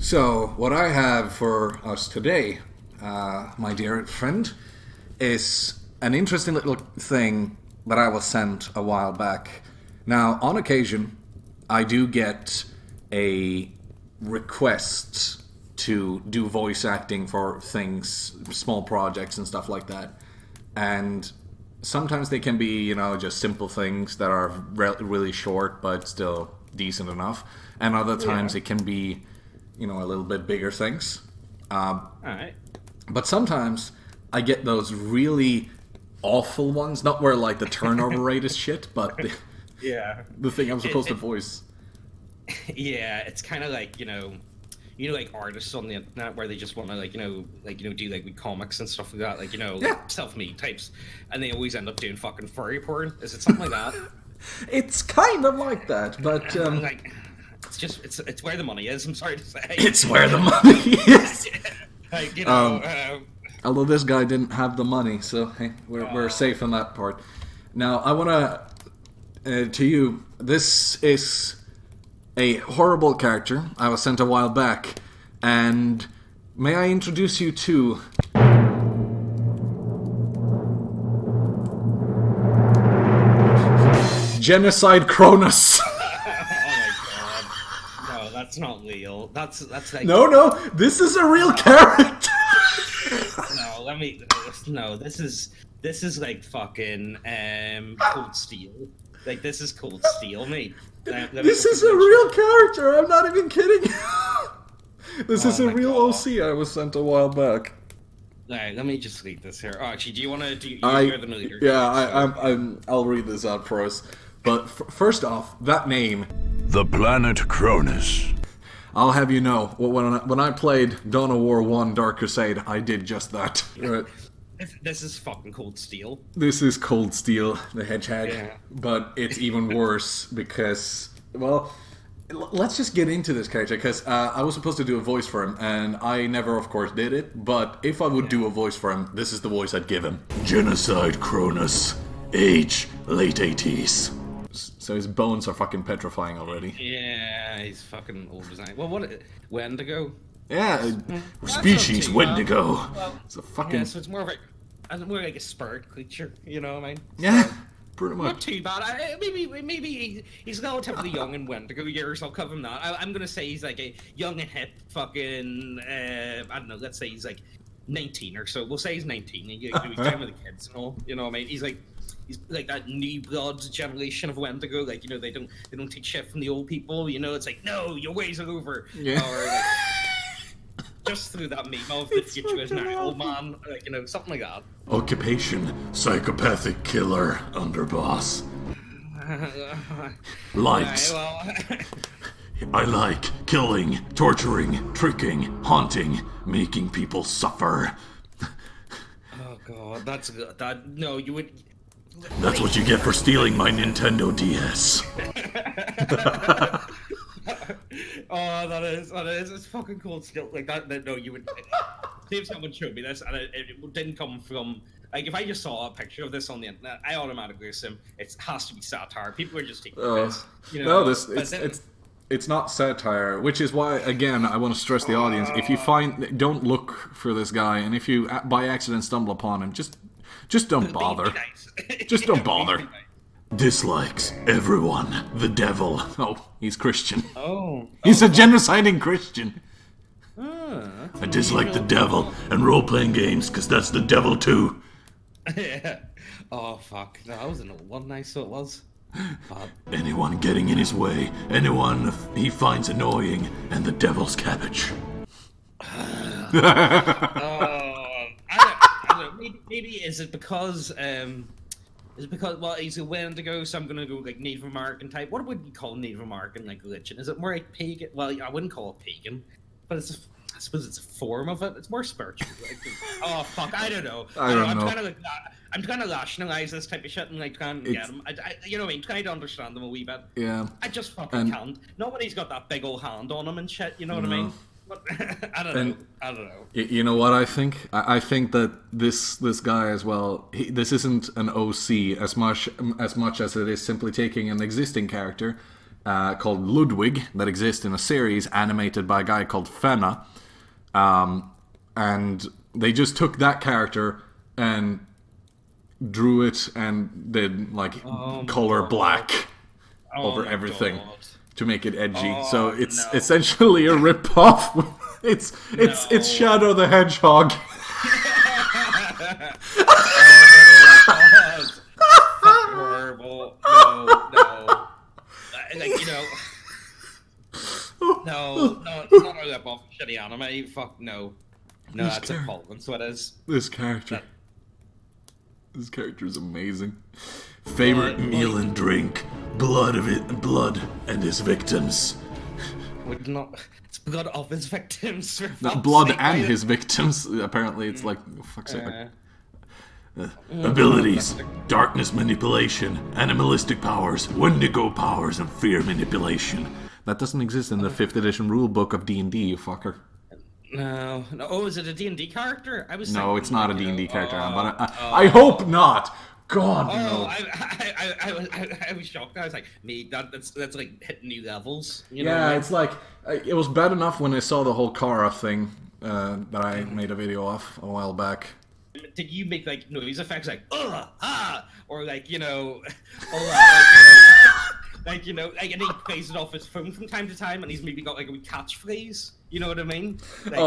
So, what I have for us today, my dear friend, is an interesting little thing that I was sent a while back. Now, on occasion, I do get a request to do voice acting for things, small projects and stuff like that. And sometimes they can be, just simple things that are really short but still decent enough. And other times it can be, a little bit bigger things. Alright. But sometimes I get those really awful ones, not where like the turnover rate is shit, but the thing I'm supposed to voice. Yeah, it's kind of like, like artists on the internet where they just want to do with comics and stuff like that, like self-made types, and they always end up doing fucking furry porn. Is it something like that? It's kind of like that, but it's where the money is. I'm sorry to say. It's where the money is. Like, although this guy didn't have the money, so hey, we're safe on that part. Now I want to you. This is a horrible character I was sent a while back, and may I introduce you to Genocide Cronus. That's not real. That's like No, this is a real character. This is like fucking Cold Steel. Like this is Cold Steel, mate. This is a real character. I'm not even kidding. This is a real OC I was sent a while back. Alright, let me just read this here. Oh, actually, do you want to do? You're the leader. Yeah, I'll read this out for us. But first off, that name, the planet Cronus. I'll have you know, when I played Dawn of War 1 Dark Crusade, I did just that. Right. This is fucking Cold Steel. This is Cold Steel, the Hedgehog. Yeah. But it's even worse because, well, let's just get into this character, because I was supposed to do a voice for him, and I never, of course, did it. But if I would do a voice for him, this is the voice I'd give him. Genocide Cronus. Age, late 80s. So his bones are fucking petrifying already. Yeah, he's fucking old as I. Well, Wendigo? Yeah, species Wendigo. Well, it's a fucking. Yeah, so it's more like a spirit creature. You know what I mean? Yeah, pretty much. Not too bad. Maybe he's relatively young in Wendigo years. I'll cover him that. I'm gonna say he's like a young and hip fucking. I don't know. Let's say he's like 19 or so. We'll say he's 19. He's playing with the kids and all. You know what I mean? He's like that new blood generation of Wendigo. Like, they don't take shit from the old people. It's like, no, your ways are over. Yeah. Or like, just through that meme of the future is now old man. Like, something like that. Occupation: psychopathic killer, underboss. Likes. I like killing, torturing, tricking, haunting, making people suffer. Oh god, no, you would. That's what you get for stealing my Nintendo DS. Oh, that is. It's fucking cool still. Like that. No, you would. See if someone showed me this, and it didn't come from. Like, if I just saw a picture of this on the internet, I automatically assume it has to be satire. People are just taking this. No, it's not satire, which is why, again, I want to stress the audience: if you don't look for this guy, and if you by accident stumble upon him, just don't bother. Just don't bother. Dislikes everyone. The devil. Oh, he's Christian. Oh. He's a genociding Christian. I dislike the devil and role-playing games, because that's the devil too. Yeah. Oh, fuck. No, that was an old one. Nice, so it was. Anyone getting in his way, anyone he finds annoying, and the devil's cabbage. I don't know. Maybe is it because well, he's a Wendigo, so I'm gonna go like Native American type. What would you call Native American like religion? Is it more like pagan? Well, I wouldn't call it pagan, but I suppose it's a form of it. It's more spiritual. Like, oh fuck, I don't know. I don't know. I'm trying to rationalize this type of shit and like try and get him. You know what I mean? Try to understand him a wee bit. Yeah. I just fucking can't. Not when he's got that big old hand on him and shit. You know what I mean? But I don't know. You know what I think? I think that this guy as well. This isn't an OC as much as it is simply taking an existing character called Ludwig that exists in a series animated by a guy called Fenna. And they just took that character and drew it and did like color black over everything to make it edgy. So it's essentially a rip-off. It's Shadow the Hedgehog. Horrible. No. Like, you know. No, it's not a rip-off of shitty anime. Fuck no. No, that's a cult. That's what it is. This character is amazing. Favorite meal and drink, blood and his victims. It's blood of his victims. Blood and his victims. Apparently, it's like fuck's sake. Abilities: darkness manipulation, animalistic powers, Wendigo powers, and fear manipulation. That doesn't exist in the 5th edition rulebook of D&D, you fucker. No. Oh, is it a D&D character? No, it's not a D&D character, but I hope not. God, no. I was shocked. I was like, me, that's like hitting new levels. You know what I mean? It's like, it was bad enough when I saw the whole Kara thing that I made a video of a while back. Did you make like noise effects like or like, you know, like, you know, like, and he plays it off his phone from time to time, and he's maybe got like a wee catchphrase. You know what I mean? Like,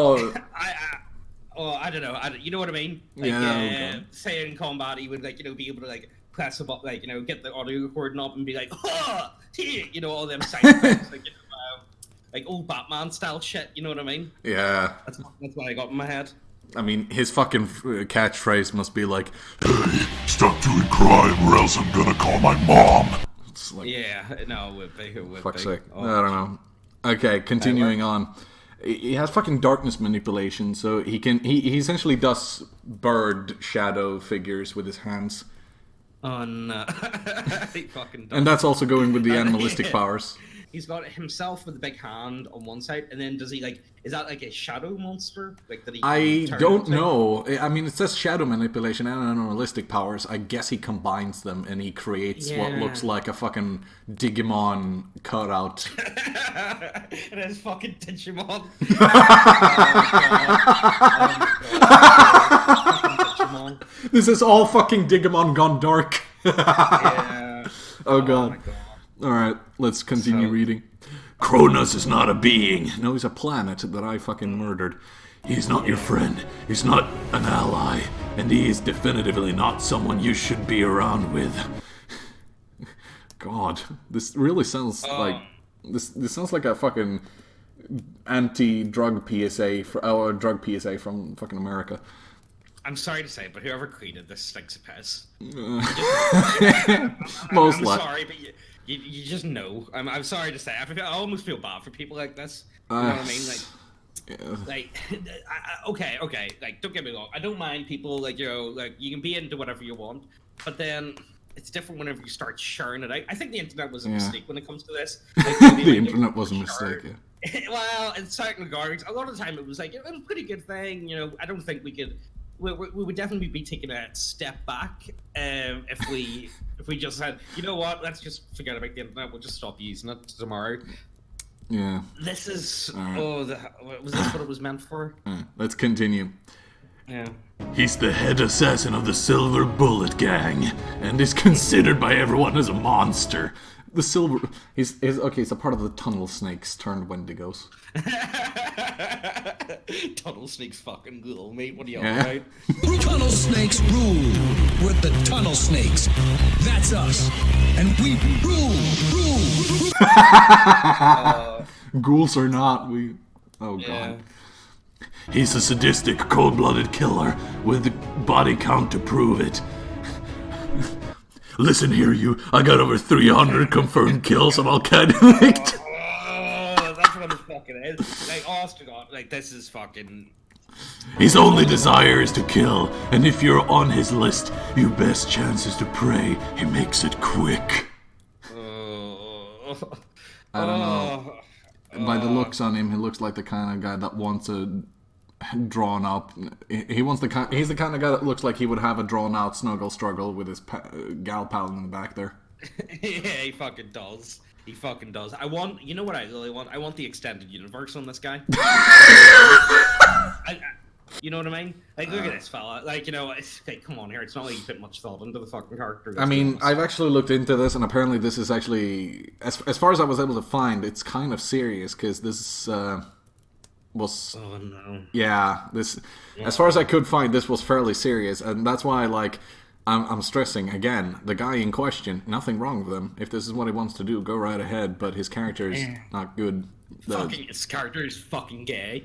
I don't know. You know what I mean? Like, say in combat, he would like, you know, be able to like press a button, like, you know, get the audio recording up and be like, you know, all them sound effects, like, you know, like old Batman style shit. You know what I mean? Yeah. That's what I got in my head. I mean, his fucking catchphrase must be like, "Hey, stop doing crime, or else I'm gonna call my mom." It's like, yeah, no, it would be. Fuck's sake. I don't know. Okay, continuing on. He has fucking darkness manipulation, so he essentially does bird shadow figures with his hands. Oh no. He fucking does. And that's also going with the animalistic powers. He's got himself with a big hand on one side, and then does he like? Is that like a shadow monster? Like that he? I don't know. I mean, it says shadow manipulation and animalistic powers. I guess he combines them and he creates what looks like a fucking Digimon cutout. It is fucking Digimon. Digimon. This is all fucking Digimon gone dark. Yeah. Oh god. My god. Alright, let's continue reading. Kronos is not a being. No, he's a planet that I fucking murdered. He's not your friend. He's not an ally. And he is definitively not someone you should be around with. God, this really sounds like... This sounds like a fucking anti-drug PSA, or drug PSA from fucking America. I'm sorry to say, but whoever created this stinks of piss. I'm sorry, but you just know. I'm sorry to say. I almost feel bad for people like this. You know what I mean? Like, okay. Like, don't get me wrong. I don't mind people, like, you know, like, you can be into whatever you want, but then it's different whenever you start sharing it out. I think the internet was a mistake when it comes to this. Like, the internet was a mistake, Well, in certain regards, a lot of the time it was like, it was a pretty good thing. You know, I don't think we could... We would definitely be taking a step back if we just said, you know what, let's just forget about the internet, we'll just stop using it tomorrow. Yeah. This is... was this what it was meant for? Let's continue. Yeah. He's the head assassin of the Silver Bullet Gang, and is considered by everyone as a monster. The Silver... He's a part of the Tunnel Snakes turned Wendigos. Tunnel Snakes fucking ghoul, mate. What are you on about? Tunnel Snakes rule. We're the Tunnel Snakes. That's us. And we rule. Ghouls are not. We... Oh, God. He's a sadistic, cold-blooded killer with the body count to prove it. Listen here, you. I got over 300 confirmed kills of al-Qaeda victims. That's what it fucking is. Like, honest to God, like, this is fucking... His only desire is to kill, and if you're on his list, your best chance is to pray he makes it quick. I don't know. By the looks on him, he looks like the kind of guy that wants a drawn out... He's the kind of guy that looks like he would have a drawn out snuggle struggle with his gal pal in the back there. Yeah, he fucking does. He fucking does. You know what I really want? I want the extended universe on this guy. You know what I mean? Like, look at this fella. Like, you know, come on here. It's not like you put much thought into the fucking character. I mean, I've actually looked into this, and apparently this is actually, as far as I was able to find, it's kind of serious, because this was... Oh, no. Yeah, this... As far as I could find, this was fairly serious, and that's why, like, I'm stressing, again, the guy in question, nothing wrong with him. If this is what he wants to do, go right ahead, but his character is not good. His character is fucking gay.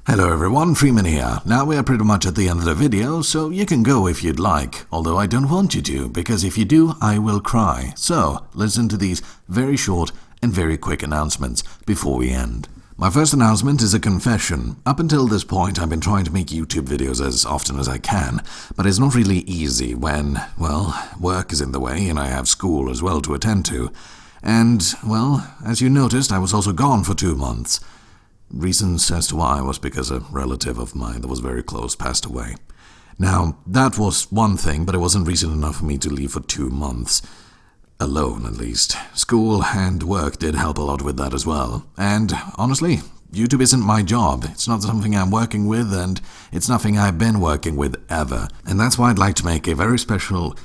Hello everyone, Freeman here. Now we are pretty much at the end of the video, so you can go if you'd like. Although I don't want you to, because if you do, I will cry. So, listen to these very short and very quick announcements before we end. My first announcement is a confession. Up until this point, I've been trying to make YouTube videos as often as I can, but it's not really easy when, well, work is in the way and I have school as well to attend to. And, well, as you noticed, I was also gone for 2 months. Reasons as to why was because a relative of mine that was very close passed away. Now, that was one thing, but it wasn't reason enough for me to leave for 2 months. Alone, at least. School and work did help a lot with that as well. And, honestly, YouTube isn't my job. It's not something I'm working with, and it's nothing I've been working with ever. And that's why I'd like to make a very special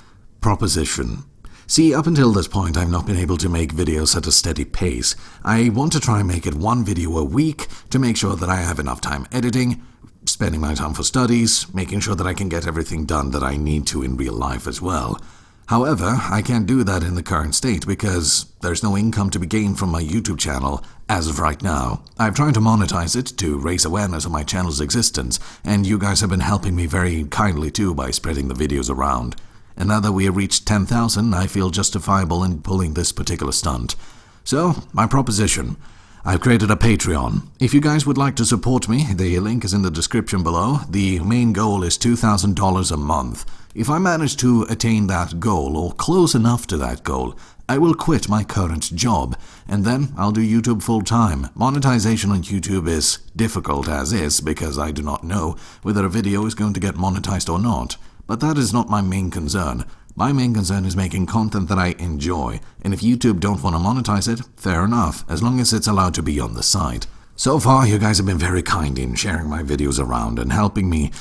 proposition. See, up until this point, I've not been able to make videos at a steady pace. I want to try and make it 1 video a week to make sure that I have enough time editing, spending my time for studies, making sure that I can get everything done that I need to in real life as well. However, I can't do that in the current state because there's no income to be gained from my YouTube channel as of right now. I've tried to monetize it to raise awareness of my channel's existence, and you guys have been helping me very kindly too by spreading the videos around. And now that we have reached 10,000, I feel justifiable in pulling this particular stunt. So, my proposition. I've created a Patreon. If you guys would like to support me, the link is in the description below. The main goal is $2,000 a month. If I manage to attain that goal, or close enough to that goal, I will quit my current job, and then I'll do YouTube full-time. Monetization on YouTube is difficult as is, because I do not know whether a video is going to get monetized or not. But that is not my main concern. My main concern is making content that I enjoy, and if YouTube don't want to monetize it, fair enough, as long as it's allowed to be on the site. So far, you guys have been very kind in sharing my videos around and helping me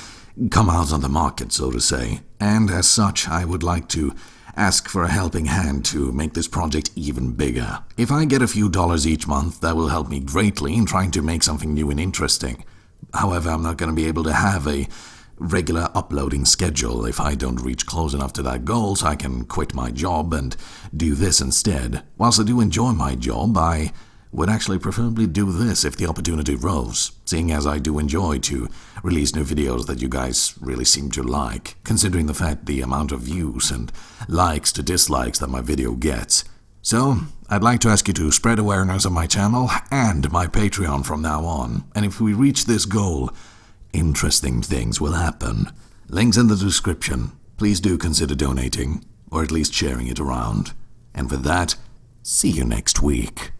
come out on the market, so to say. And as such, I would like to ask for a helping hand to make this project even bigger. If I get a few dollars each month, that will help me greatly in trying to make something new and interesting. However, I'm not going to be able to have a regular uploading schedule if I don't reach close enough to that goal, so I can quit my job and do this instead. Whilst I do enjoy my job, I would actually preferably do this if the opportunity rose, seeing as I do enjoy to release new videos that you guys really seem to like, considering the fact the amount of views and likes to dislikes that my video gets. So, I'd like to ask you to spread awareness of my channel and my Patreon from now on, and if we reach this goal, interesting things will happen. Links in the description. Please do consider donating, or at least sharing it around. And with that, see you next week.